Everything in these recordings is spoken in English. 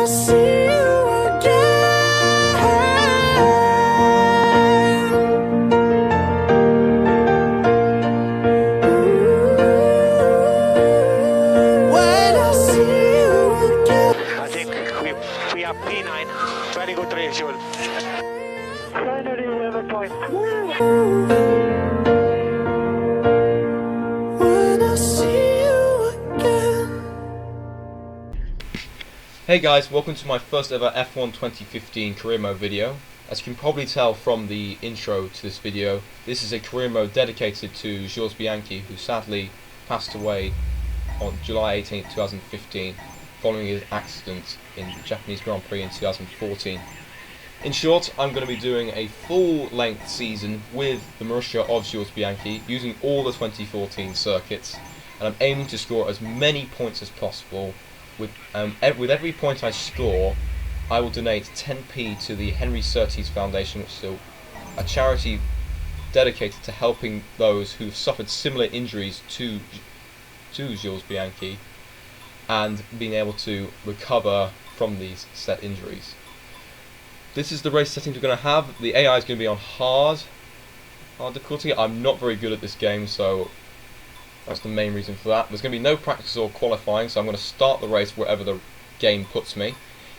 see you when I see you again. I think we have P9. Very good race, Jules. Finally, 11 points. When I see you again. Hey guys, welcome to my first ever F1 2015 career mode video. As you can probably tell from the intro to this video, this is a career mode dedicated to Jules Bianchi, who sadly passed away on July 18, 2015, following his accident in the Japanese Grand Prix in 2014. In short, I'm going to be doing a full-length season with the Marussia of Jules Bianchi, using all the 2014 circuits, and I'm aiming to score as many points as possible. With every point I score, I will donate 10p to the Henry Surtees Foundation, which is a charity dedicated to helping those who've suffered similar injuries to Jules Bianchi and being able to recover from these set injuries. This is the race settings we're going to have. The AI is going to be on hard difficulty. I'm not very good at this game, so that's the main reason for that. There's going to be no practice or qualifying, so I'm going to start the race wherever the game puts me.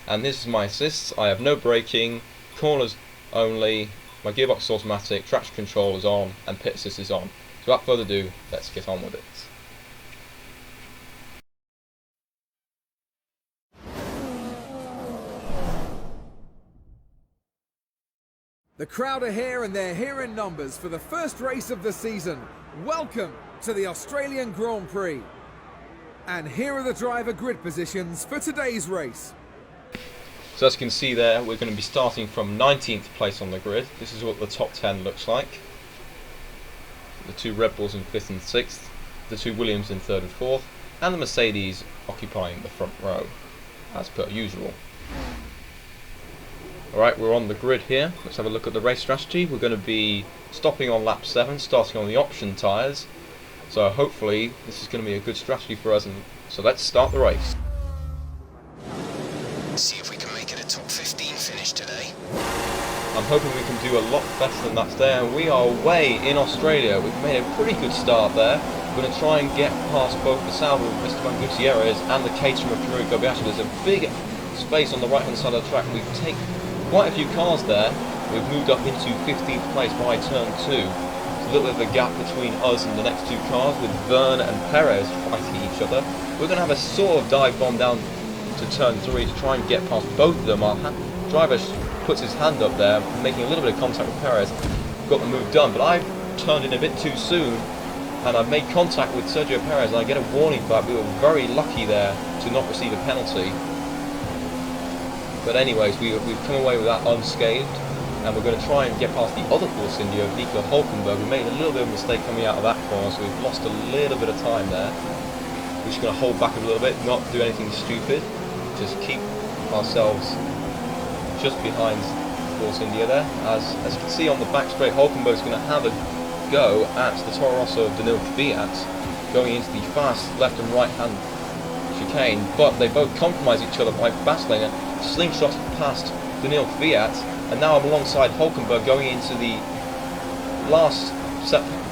And this is my assists. I have no braking, corners only, my gearbox is automatic, traction control is on, and pit assist is on. So without further ado, let's get on with it. The crowd are here and they're here in numbers for the first race of the season. Welcome to the Australian Grand Prix. And here are the driver grid positions for today's race. So as you can see there, we're going to be starting from 19th place on the grid. This is what the top 10 looks like. The two Red Bulls in 5th and 6th, the two Williams in 3rd and 4th, and the Mercedes occupying the front row, as per usual. Alright, we're on the grid here. Let's have a look at the race strategy. We're going to be stopping on lap 7, starting on the option tyres. So hopefully this is going to be a good strategy for us. And so let's start the race. See if we can make it a top 15 finish today. I'm hoping we can do a lot better than that today, and we are away in Australia. We've made a pretty good start there. We're going to try and get past both the Salvo of Esteban Gutierrez and the Caterham of Jules Bianchi. There's a big space on the right hand side of the track. We take quite a few cars there. We've moved up into 15th place by turn 2. There's a little bit of a gap between us and the next two cars, with Verne and Perez fighting each other. We're going to have a sort of dive bomb down to turn 3 to try and get past both of them. Our driver puts his hand up there, making a little bit of contact with Perez. Got the move done, but I've turned in a bit too soon, and I've made contact with Sergio Perez, and I get a warning for that. We were very lucky there to not receive a penalty. But anyways, we've come away with that unscathed, and we're going to try and get past the other Force India, Nico Hulkenberg. We made a little bit of a mistake coming out of that corner, so we've lost a little bit of time there. We're just going to hold back a little bit, not do anything stupid, just keep ourselves just behind Force India there. As you can see on the back straight, Hulkenberg's going to have a go at the Toro Rosso of Daniil Kvyat, going into the fast left and right hand chicane, but they both compromise each other by battling and slingshot past Daniil Kvyat, and now I'm alongside Hulkenberg going into the last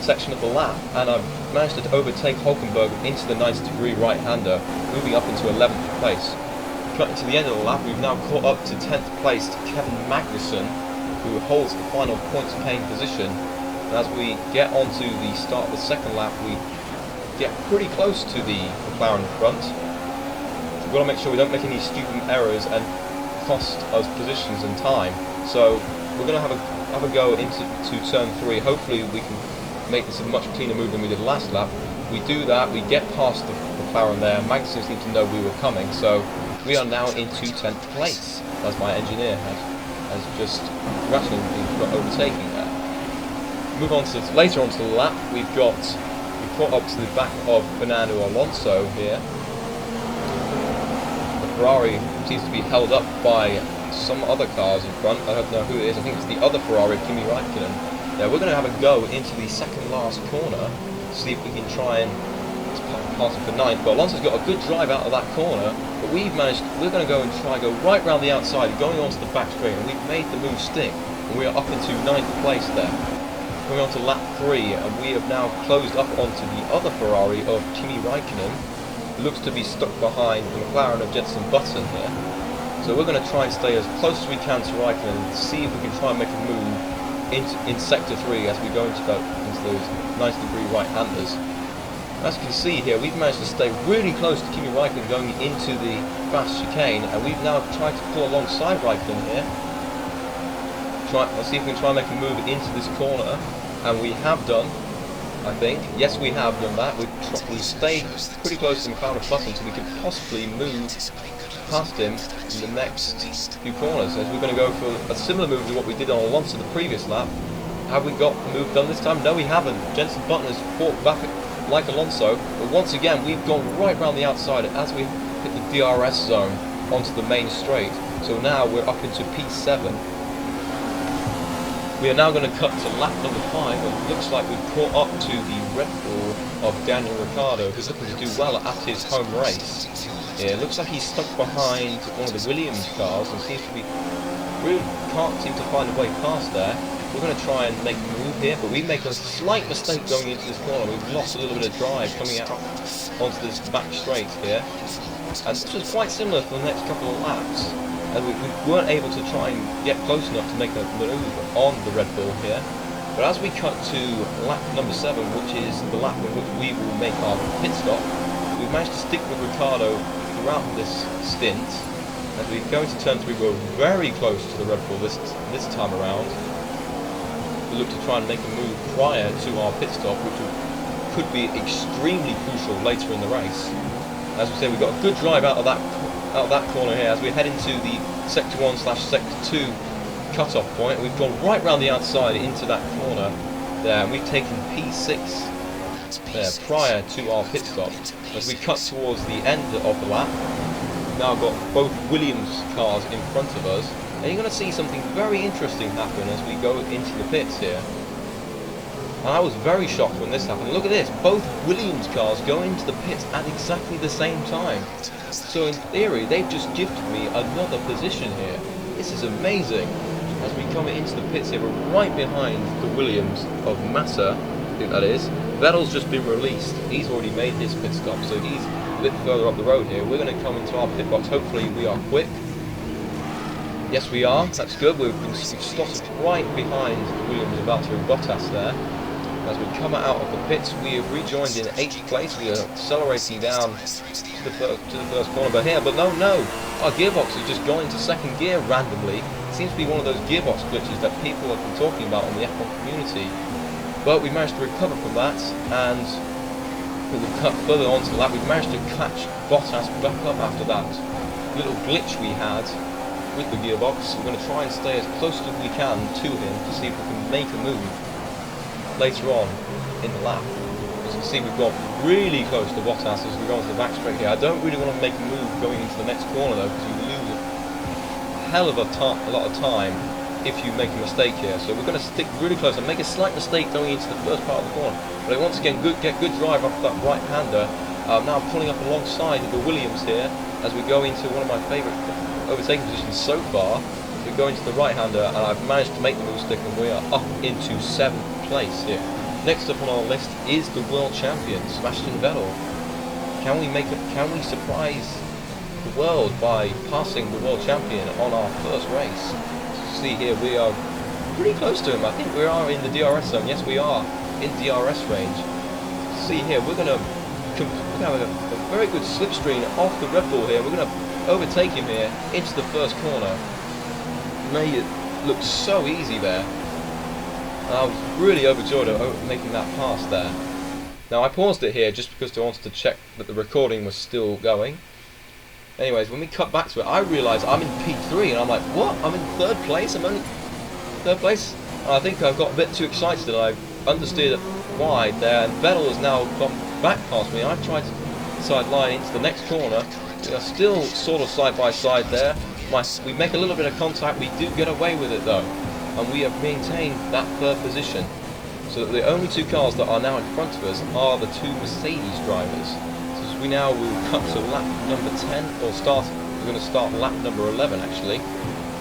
section of the lap, and I've managed to overtake Hulkenberg into the 90-degree right-hander, moving up into 11th place. Cutting to the end of the lap, we've now caught up to 10th place to Kevin Magnussen, who holds the final points-paying position, and as we get onto the start of the second lap, we get pretty close to the McLaren front. We've got to make sure we don't make any stupid errors and cost us positions and time. So we're going to have a go into turn 3. Hopefully we can make this a much cleaner move than we did last lap. We do that, we get past the McLaren there. Magnussen seemed to know we were coming, so we are now into 10th place, as my engineer has just congratulated me for overtaking there. Move on to later onto the lap. We've caught up to the back of Fernando Alonso here. Ferrari seems to be held up by some other cars in front. I don't know who it is. I think it's the other Ferrari of Kimi Räikkönen. Yeah, we're going to have a go into the second last corner to see if we can try and passing for 9th, but Alonso's got a good drive out of that corner, but we're going to go and try and go right round the outside, going onto the back straight, and we've made the move stick, and we are up into 9th place there. Coming on to lap 3, and we have now closed up onto the other Ferrari of Kimi Raikkonen, who looks to be stuck behind the McLaren of Jenson Button here. So we're going to try and stay as close as we can to Raikkonen and see if we can try and make a move in sector 3 as we go into those 90-degree right-handers. As you can see here, we've managed to stay really close to Kimi Raikkonen going into the fast chicane, and we've now tried to pull alongside Raikkonen here. Let's see if we can try and make a move into this corner, and we have done, I think. Yes, we have done that. We've stayed pretty close to McLaren of Button, so we could possibly move past him in the next few corners, as we're going to go for a similar move to what we did on Alonso the previous lap. Have we got the move done this time? No, we haven't. Jenson Button has fought back like Alonso, but once again we've gone right round the outside as we hit the DRS zone onto the main straight. So now we're up into P7. We are now going to cut to lap number 5, and it looks like we've caught up to the Red Bull of Daniel Ricciardo, who's looking to do well at his home race. Yeah, it looks like he's stuck behind one of the Williams cars and seems to be really can't seem to find a way past there. We're going to try and make a move here, but we make a slight mistake going into this corner. We've lost a little bit of drive coming out onto this back straight here. And this was quite similar for the next couple of laps. And we weren't able to try and get close enough to make a move on the Red Bull here. But as we cut to lap number 7, which is the lap in which we will make our pit stop, we've managed to stick with Ricciardo throughout this stint. As we go into turn 3, we're very close to the Red Bull this time around. We look to try and make a move prior to our pit stop, which could be extremely crucial later in the race. As we say, we've got a good drive out of that corner here as we head into the sector 1/sector 2 cut-off point. We've gone right round the outside into that corner there, and we've taken P6 there prior to our pit stop. As we cut towards the end of the lap, we've now got both Williams cars in front of us, and you're going to see something very interesting happen as we go into the pits here. And I was very shocked when this happened. Look at this, both Williams cars go into the pits at exactly the same time. So in theory, they've just gifted me another position here. This is amazing. As we come into the pits here, we're right behind the Williams of Massa, I think that is. Vettel's just been released. He's already made his pit stop, so he's a bit further up the road here. We're going to come into our pit box. Hopefully we are quick. Yes, we are. That's good. We've slotted right behind Williams of Valtteri Bottas there. As we come out of the pits, we have rejoined in 8th place. We are accelerating down to the first corner, but no, our gearbox has just gone into 2nd gear randomly. It seems to be one of those gearbox glitches that people have been talking about on the F1 community. But we managed to recover from that, and we've cut further onto the lap. We've managed to catch Bottas back up after that little glitch we had with the gearbox. We're going to try and stay as close as we can to him to see if we can make a move later on in the lap. As you can see, we've got really close to Bottas as we go onto the back straight here. I don't really want to make a move going into the next corner though, because you lose a hell of a lot of time if you make a mistake here. So we're going to stick really close and make a slight mistake going into the first part of the corner. But once again, get good drive off that right-hander. Now pulling up alongside the Williams here as we go into one of my favourite overtaking positions so far. We go into the right-hander, and I've managed to make the move stick, and we are up into 7th place here. Next up on our list is the world champion, Sebastian Vettel. Can we surprise the world by passing the world champion on our first race? See here, we are pretty close to him. I think we are in the DRS zone. Yes, we are in DRS range. See here, we're going to have a very good slipstream off the Red Bull here. We're going to overtake him here into the first corner. Made it look so easy there. And I was really overjoyed at making that pass there. Now I paused it here just because I wanted to check that the recording was still going. Anyways, when we cut back to it, I realised I'm in P3, and I'm like, what? I'm in 3rd place? I'm only 3rd place? And I think I've got a bit too excited, and I understeered wide there, and Vettel has now gone back past me. I've tried to sideline into the next corner. We are still sort of side by side there. We make a little bit of contact, we do get away with it though, and we have maintained that 3rd position, so that the only 2 cars that are now in front of us are the 2 Mercedes drivers. we now will cut to lap number 10, or we're going to start lap number 11 actually.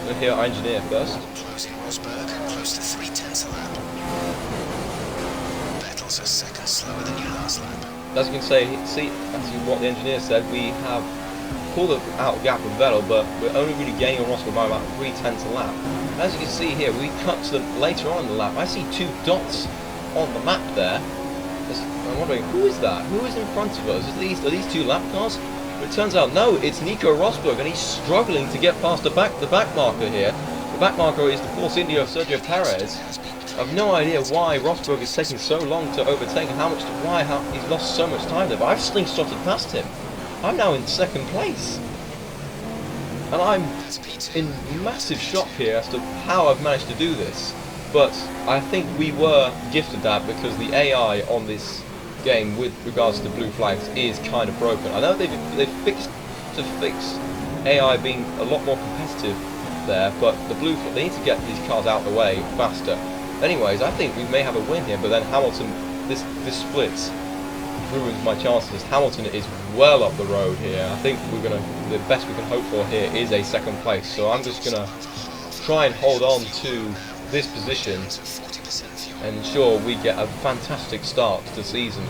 We'll hear our engineer first. Closing Rosberg, close to 3/10 a lap. Vettel's a second slower than you last lap. As you can see, that's what the engineer said, we have pulled out a gap with Vettel, but we're only really gaining on Rosberg by about 3/10 a lap. And as you can see here, we cut to later on in the lap. I see 2 dots on the map there. I'm wondering, who is that? Who is in front of us? Are these 2 lap cars? But it turns out, no, it's Nico Rosberg, and he's struggling to get past the back marker here. The back marker is the Force India of Sergio Perez. I've no idea why Rosberg is taking so long to overtake, and why he's lost so much time there, but I've slingshotted past him. I'm now in 2nd place. And I'm in massive shock here as to how I've managed to do this. But I think we were gifted that because the AI on this game with regards to blue flags is kind of broken. I know they've fixed AI being a lot more competitive there, but they need to get these cars out of the way faster. Anyways, I think we may have a win here, but then Hamilton, this split ruins my chances. Hamilton is well up the road here. I think the best we can hope for here is a 2nd place. So I'm just gonna try and hold on to this position and ensure we get a fantastic start to the season.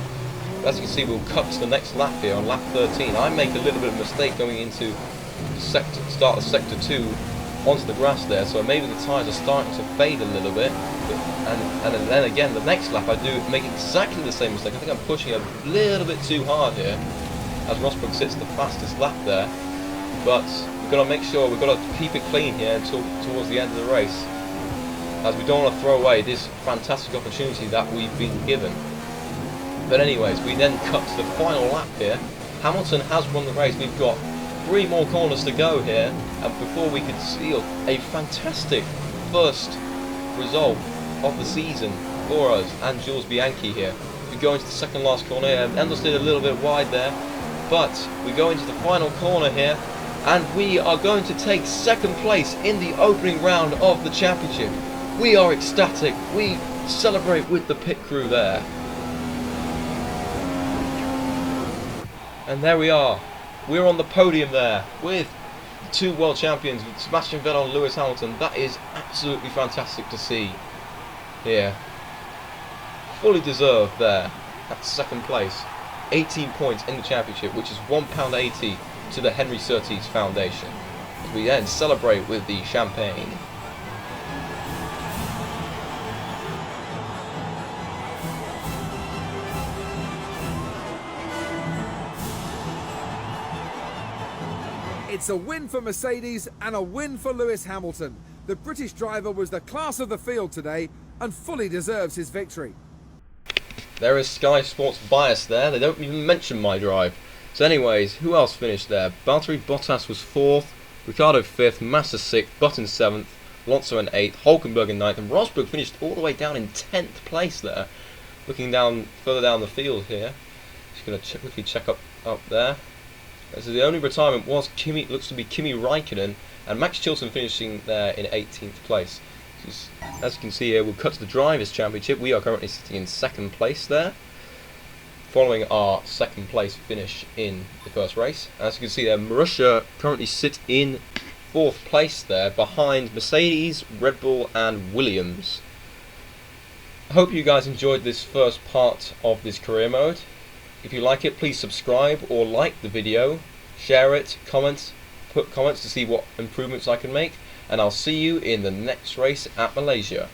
As you can see, we'll cut to the next lap here on lap 13. I make a little bit of a mistake going into start of sector 2 onto the grass there, so maybe the tyres are starting to fade a little bit. And then again, the next lap I do make exactly the same mistake. I think I'm pushing a little bit too hard here, as Rosberg sits the fastest lap there. But we've got to make sure, we've got to keep it clean here until towards the end of the race, as we don't want to throw away this fantastic opportunity that we've been given. But anyways, we then cut to the final lap here. Hamilton has won the race. We've got 3 more corners to go here, and before we could seal a fantastic first result of the season for us and Jules Bianchi here. We go into the 2nd last corner here, and Endel a little bit wide there, but we go into the final corner here, and we are going to take 2nd place in the opening round of the championship. We are ecstatic. We celebrate with the pit crew there. And there we are. We're on the podium there with 2 world champions, with Sebastian Vettel and Lewis Hamilton. That is absolutely fantastic to see here. Fully deserved there at 2nd place. 18 points in the championship, which is £1.80 to the Henry Surtees Foundation. As we then celebrate with the champagne. It's a win for Mercedes and a win for Lewis Hamilton. The British driver was the class of the field today and fully deserves his victory. There is Sky Sports bias there. They don't even mention my drive. So anyways, who else finished there? Valtteri Bottas was 4th, Ricciardo 5th, Massa 6th, Button 7th, Alonso in 8th, Hulkenberg in 9th, and Rosberg finished all the way down in 10th place there. Looking down further down the field here. Just going to quickly check up there. So the only retirement was looks to be Kimi Räikkönen, and Max Chilton finishing there in 18th place. As you can see here, we'll cut to the Drivers' Championship. We are currently sitting in 2nd place there, following our 2nd place finish in the first race. As you can see there, Marussia currently sit in 4th place there, behind Mercedes, Red Bull and Williams. I hope you guys enjoyed this first part of this career mode. If you like it, please subscribe or like the video, share it, put comments to see what improvements I can make, and I'll see you in the next race at Malaysia.